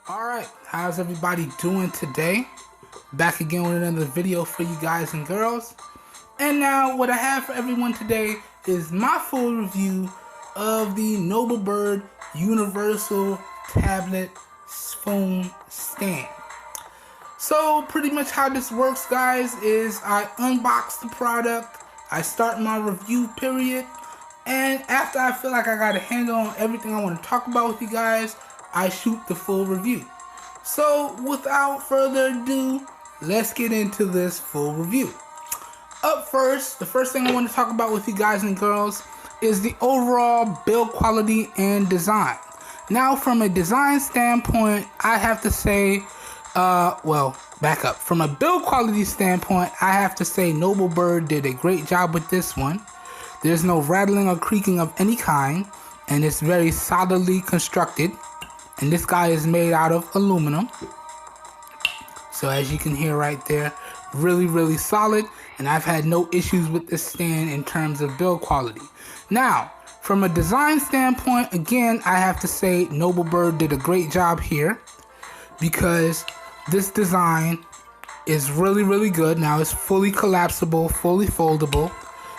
Alright, how's everybody doing today? Back again with another video for you guys and girls. And now what I have for everyone today is my full review of the Nobelbird Universal Tablet Phone Stand. So pretty much how this works, guys, is I unbox the product, I start my review period, and after I feel like I got a handle on everything I want to talk about with you guys, I shoot the full review. So without further ado, let's get into this full review. Up first, the first thing I want to talk about with you guys and girls is the overall build quality and design. Now from a design standpoint, I have to say, back up. From a build quality standpoint, I have to say Nobelbird did a great job with this one. There's no rattling or creaking of any kind, and it's very solidly constructed. And this guy is made out of aluminum. So as you can hear right there, really solid. And I've had no issues with this stand in terms of build quality. Now, from a design standpoint, again, I have to say Nobelbird did a great job here, because this design is really good. Now it's fully collapsible, fully foldable.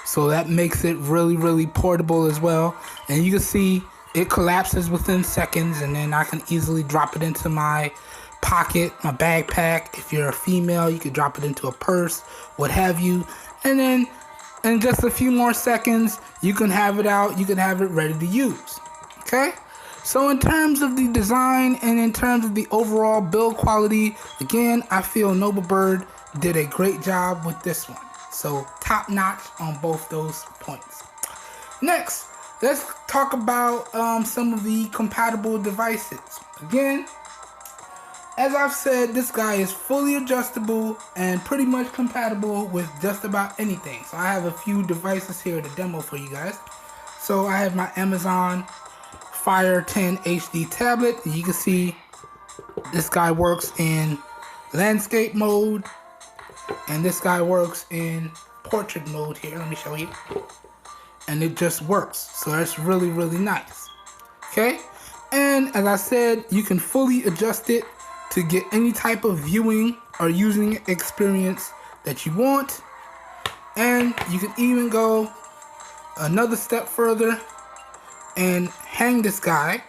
So that makes it really portable as well. And you can see it collapses within seconds, and then I can easily drop it into my pocket, my backpack. If you're a female, you could drop it into a purse, what have you. And then in just a few more seconds, you can have it out, you can have it ready to use. Okay? So in terms of the design and in terms of the overall build quality, again, I feel Nobelbird did a great job with this one. So top notch on both those points. Next, let's talk about some of the compatible devices. Again, as I've said, this guy is fully adjustable and pretty much compatible with just about anything. So I have a few devices here to demo for you guys. So I have my Amazon Fire 10 HD tablet. And you can see this guy works in landscape mode, and this guy works in portrait mode here. Let me show you. And it just works. So that's really nice. Okay? And as I said, you can fully adjust it to get any type of viewing or using experience that you want. And you can even go another step further and hang this guy.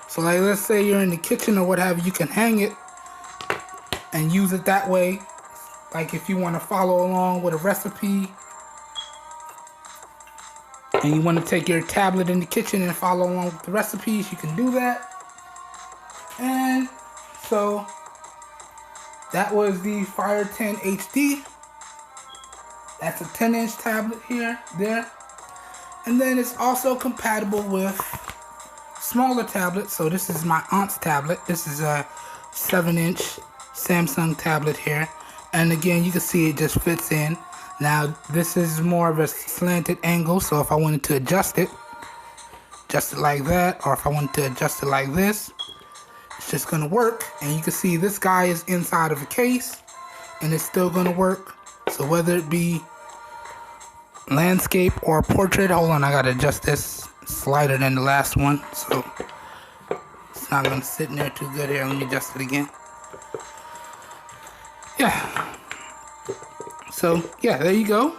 So like, let's say you're in the kitchen or what have you, you can hang it and use it that way. Like if you want to follow along with a recipe and you want to take your tablet in the kitchen and follow along with the recipes, you can do that. And so that was the Fire 10 HD. That's a 10-inch tablet there. And then it's also compatible with smaller tablets. So this is my aunt's tablet. This is a 7-inch Samsung tablet here. And again, you can see it just fits in. Now, this is more of a slanted angle, so if I wanted to adjust it like that, or if I wanted to adjust it like this, it's just gonna work. And you can see this guy is inside of a case, and it's still gonna work. So whether it be landscape or portrait, hold on, I gotta adjust this slider than the last one, so it's not gonna sit in there too good here. Let me adjust it again. Yeah. So yeah, there you go.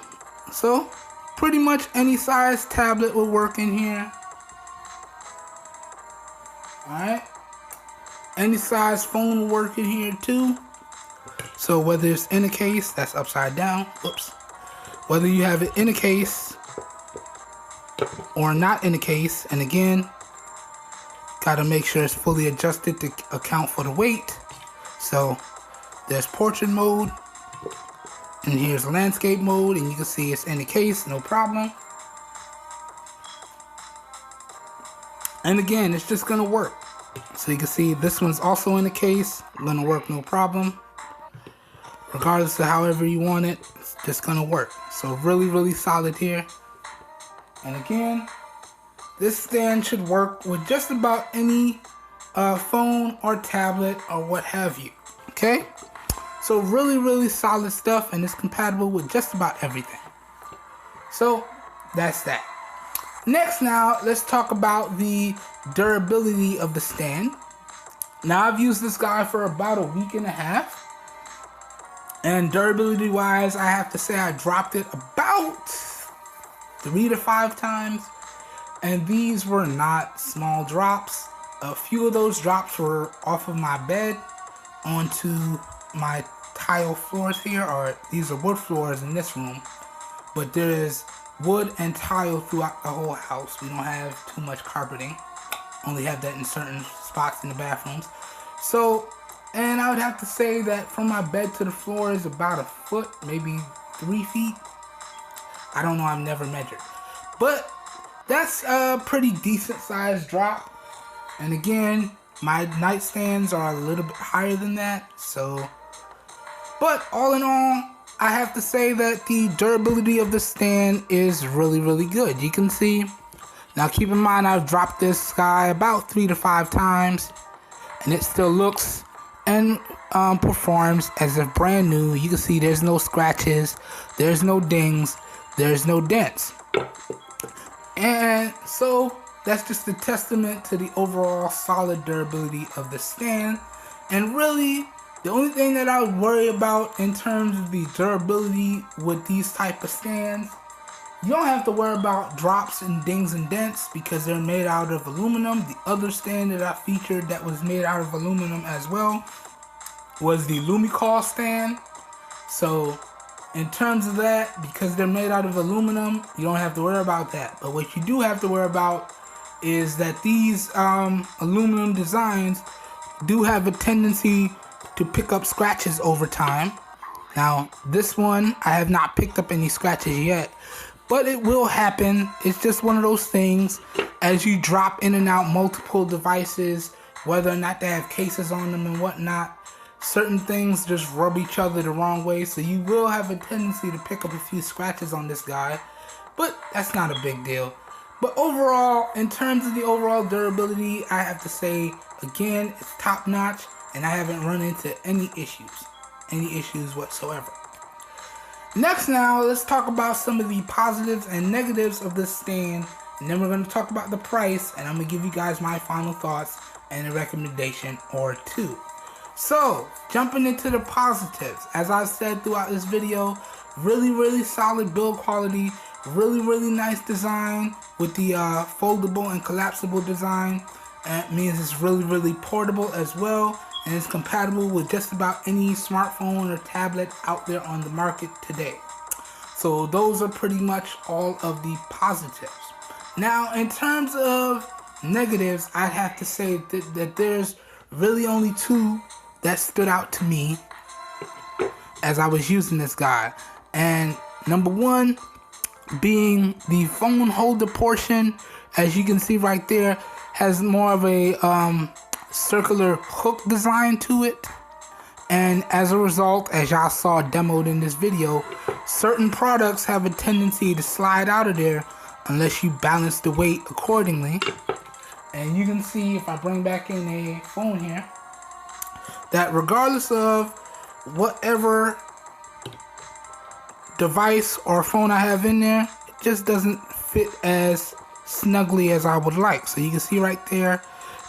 So pretty much any size tablet will work in here. Alright. Any size phone will work in here too. So whether it's in a case, that's upside down. Oops. Whether you have it in a case or not in a case, and again, gotta make sure it's fully adjusted to account for the weight. So there's portrait mode, and here's landscape mode, and you can see it's in the case, no problem. And again, it's just gonna work. So you can see this one's also in the case, gonna work no problem. Regardless of however you want it, it's just gonna work. So really solid here. And again, this stand should work with just about any phone or tablet or what have you. Okay? So really solid stuff, and it's compatible with just about everything. So that's that. Next, now let's talk about the durability of the stand. Now I've used this guy for about a week and a half, and durability wise, I have to say I dropped it about 3 to 5 times, and these were not small drops. A few of those drops were off of my bed onto my tile floors here, or these are wood floors in this room, but there is wood and tile throughout the whole house. We don't have too much carpeting, only have that in certain spots in the bathrooms. So, and I would have to say that from my bed to the floor is about a foot, maybe 3 feet. I don't know, I've never measured, but that's a pretty decent sized drop. And again, my nightstands are a little bit higher than that, so, but all in all, I have to say that the durability of the stand is really, really good. You can see, now keep in mind I've dropped this guy about 3 to 5 times, and it still looks and performs as if brand new. You can see there's no scratches, there's no dings, there's no dents. And so that's just a testament to the overall solid durability of the stand. And really, the only thing that I would worry about in terms of the durability with these type of stands, you don't have to worry about drops and dings and dents because they're made out of aluminum. The other stand that I featured that was made out of aluminum as well was the Lamicall stand. So in terms of that, because they're made out of aluminum, you don't have to worry about that. But what you do have to worry about is that these aluminum designs do have a tendency to pick up scratches over time. Now, this one, I have not picked up any scratches yet, but it will happen. It's just one of those things as you drop in and out multiple devices, whether or not they have cases on them and whatnot. Certain things just rub each other the wrong way, so you will have a tendency to pick up a few scratches on this guy, but that's not a big deal. But overall, in terms of the overall durability, I have to say, again, it's top notch, and I haven't run into any issues whatsoever. Next now, let's talk about some of the positives and negatives of this stand, and then we're going to talk about the price, and I'm going to give you guys my final thoughts and a recommendation or two. So, jumping into the positives, as I said throughout this video, really, really solid build quality, really, really nice design with the foldable and collapsible design. And it means it's really, really portable as well, and it's compatible with just about any smartphone or tablet out there on the market today. So those are pretty much all of the positives. Now, in terms of negatives, I'd have to say that there's really only two that stood out to me as I was using this guy. And number one being the phone holder portion, as you can see right there, has more of a circular hook design to it. And as a result, as y'all saw demoed in this video, certain products have a tendency to slide out of there unless you balance the weight accordingly. And you can see, if I bring back in a phone here, that regardless of whatever device or phone I have in there, it just doesn't fit as snugly as I would like. So you can see right there,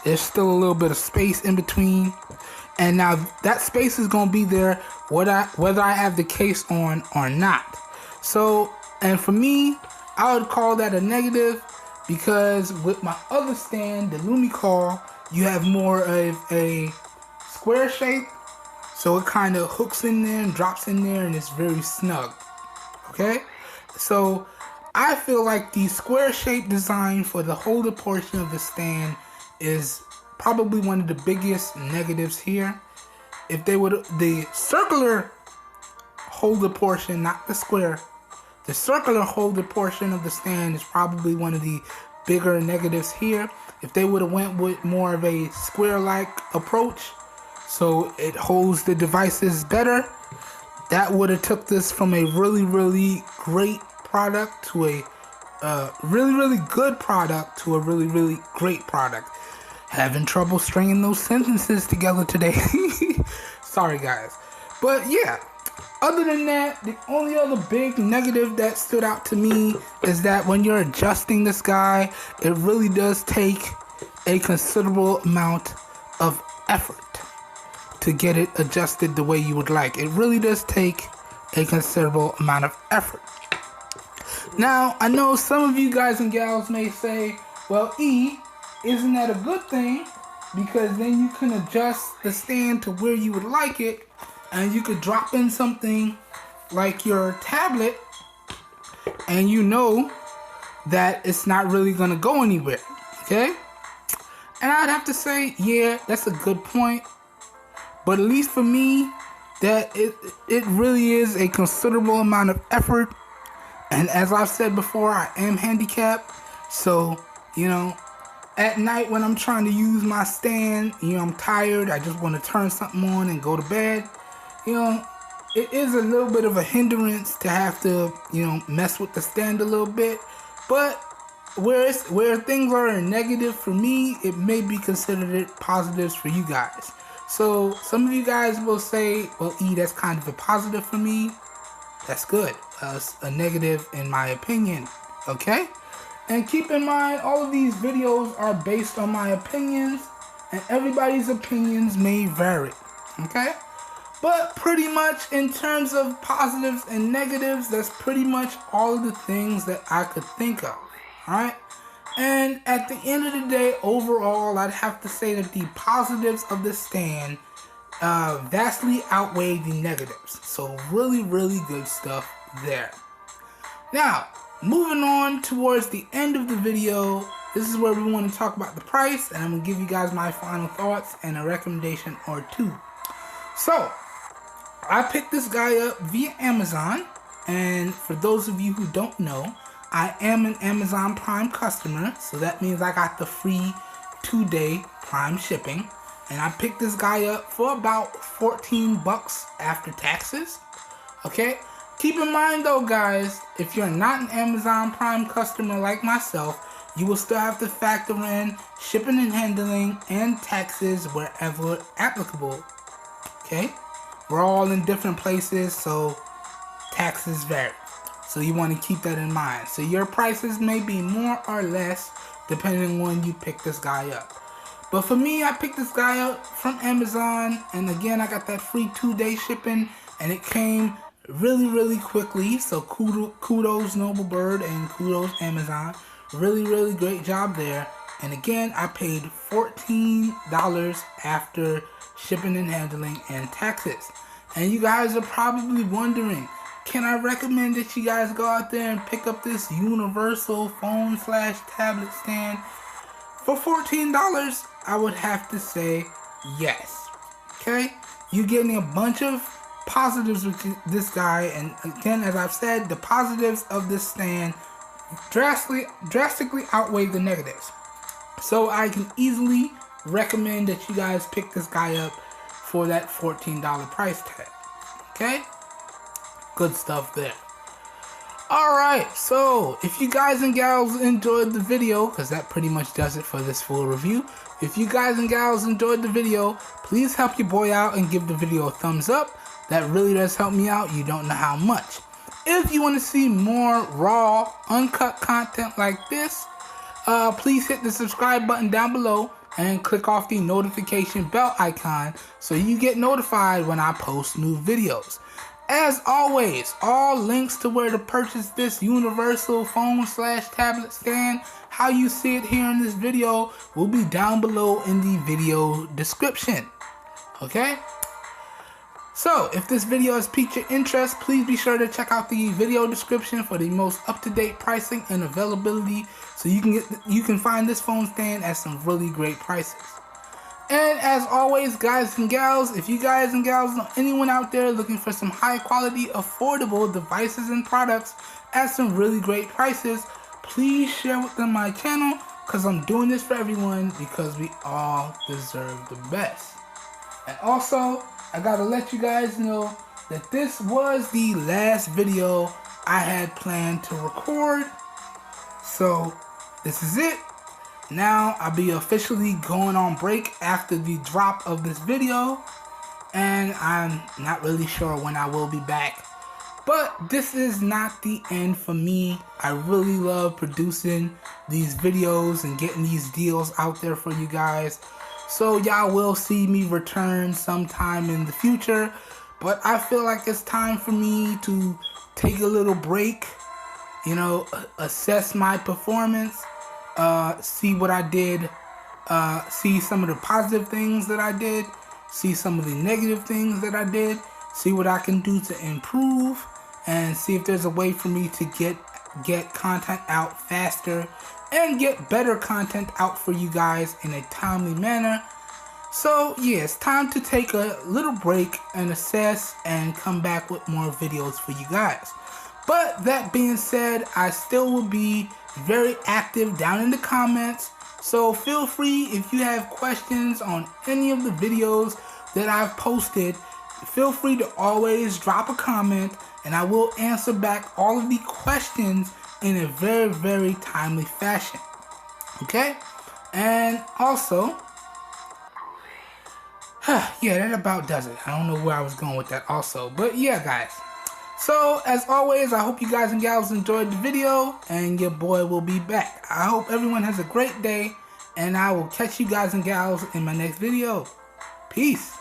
there's still a little bit of space in between. And now that space is going to be there whether I have the case on or not. So, and for me, I would call that a negative, because with my other stand, the Lamicall, you have more of a square shape, so it kind of hooks in there and drops in there, and it's very snug. Okay, so I feel like the square shape design for the holder portion of the stand is probably one of the biggest negatives here. If they would, the circular holder portion, not the square, the circular holder portion of the stand is probably one of the bigger negatives here. If they would have went with more of a square-like approach, so it holds the devices better, that would have took this from a really, really great product to a really, really good product to a really, really great product. Having trouble stringing those sentences together today. Sorry, guys. But yeah, other than that, the only other big negative that stood out to me is that when you're adjusting this guy, it really does take a considerable amount of effort to get it adjusted the way you would like. It really does take a considerable amount of effort. Now, I know some of you guys and gals may say, well, isn't that a good thing? Because then you can adjust the stand to where you would like it, and you could drop in something like your tablet, and you know that it's not really going to go anywhere, okay? And I'd have to say, yeah, that's a good point. But at least for me, that it really is a considerable amount of effort. And as I've said before, I am handicapped. So, you know, at night when I'm trying to use my stand, you know, I'm tired. I just want to turn something on and go to bed. You know, it is a little bit of a hindrance to have to, you know, mess with the stand a little bit. But where things are a negative for me, it may be considered positives for you guys. So some of you guys will say, well, that's kind of a positive for me. That's good. It's a negative in my opinion. Okay? And keep in mind, all of these videos are based on my opinions, and everybody's opinions may vary. Okay? But pretty much in terms of positives and negatives, that's pretty much all of the things that I could think of. Alright? And at the end of the day, overall, I'd have to say that the positives of the stand vastly outweigh the negatives. So really, really good stuff there. Now, moving on towards the end of the video, this is where we want to talk about the price, and I'm going to give you guys my final thoughts and a recommendation or two. So, I picked this guy up via Amazon, and for those of you who don't know, I am an Amazon Prime customer, so that means I got the free 2-day Prime shipping. And I picked this guy up for about $14 after taxes. Okay? Keep in mind though, guys, if you're not an Amazon Prime customer like myself, you will still have to factor in shipping and handling and taxes wherever applicable. Okay? We're all in different places, so taxes vary. So you want to keep that in mind. So your prices may be more or less depending on when you pick this guy up. But for me, I picked this guy up from Amazon, and again, I got that free 2-day shipping, and it came really, really quickly. So kudos Nobelbird and kudos Amazon. Really, really great job there. And again, I paid $14 after shipping and handling and taxes. And you guys are probably wondering, can I recommend that you guys go out there and pick up this universal phone/tablet stand for $14? I would have to say yes. Okay? You're getting a bunch of positives with this guy, and again, as I've said, the positives of this stand drastically outweigh the negatives. So I can easily recommend that you guys pick this guy up for that $14 price tag. Okay? Good stuff there. Alright, so if you guys and gals enjoyed the video, because that pretty much does it for this full review. If you guys and gals enjoyed the video, please help your boy out and give the video a thumbs up. That really does help me out. You don't know how much. If you want to see more raw, uncut content like this, please hit the subscribe button down below and click off the notification bell icon so you get notified when I post new videos. As always, all links to where to purchase this universal phone/tablet stand, how you see it here in this video, will be down below in the video description. Okay? So, if this video has piqued your interest, please be sure to check out the video description for the most up-to-date pricing and availability, so you can find this phone stand at some really great prices. And as always, guys and gals, if you guys and gals know anyone out there looking for some high quality, affordable devices and products at some really great prices, please share with them my channel, because I'm doing this for everyone because we all deserve the best. And also, I gotta let you guys know that this was the last video I had planned to record. So, this is it. Now, I'll be officially going on break after the drop of this video, and I'm not really sure when I will be back. But this is not the end for me. I really love producing these videos and getting these deals out there for you guys. So y'all will see me return sometime in the future. But I feel like it's time for me to take a little break, you know, assess my performance, see what I did, see some of the positive things that I did, see some of the negative things that I did, see what I can do to improve, and see if there's a way for me to get content out faster and get better content out for you guys in a timely manner. So yeah, it's time to take a little break and assess and come back with more videos for you guys. But that being said, I still will be very active down in the comments. So feel free, if you have questions on any of the videos that I've posted, feel free to always drop a comment and I will answer back all of the questions in a very, very timely fashion. Okay? And also, yeah, that about does it. I don't know where I was going with that also. But yeah, guys. So, as always, I hope you guys and gals enjoyed the video, and your boy will be back. I hope everyone has a great day, and I will catch you guys and gals in my next video. Peace.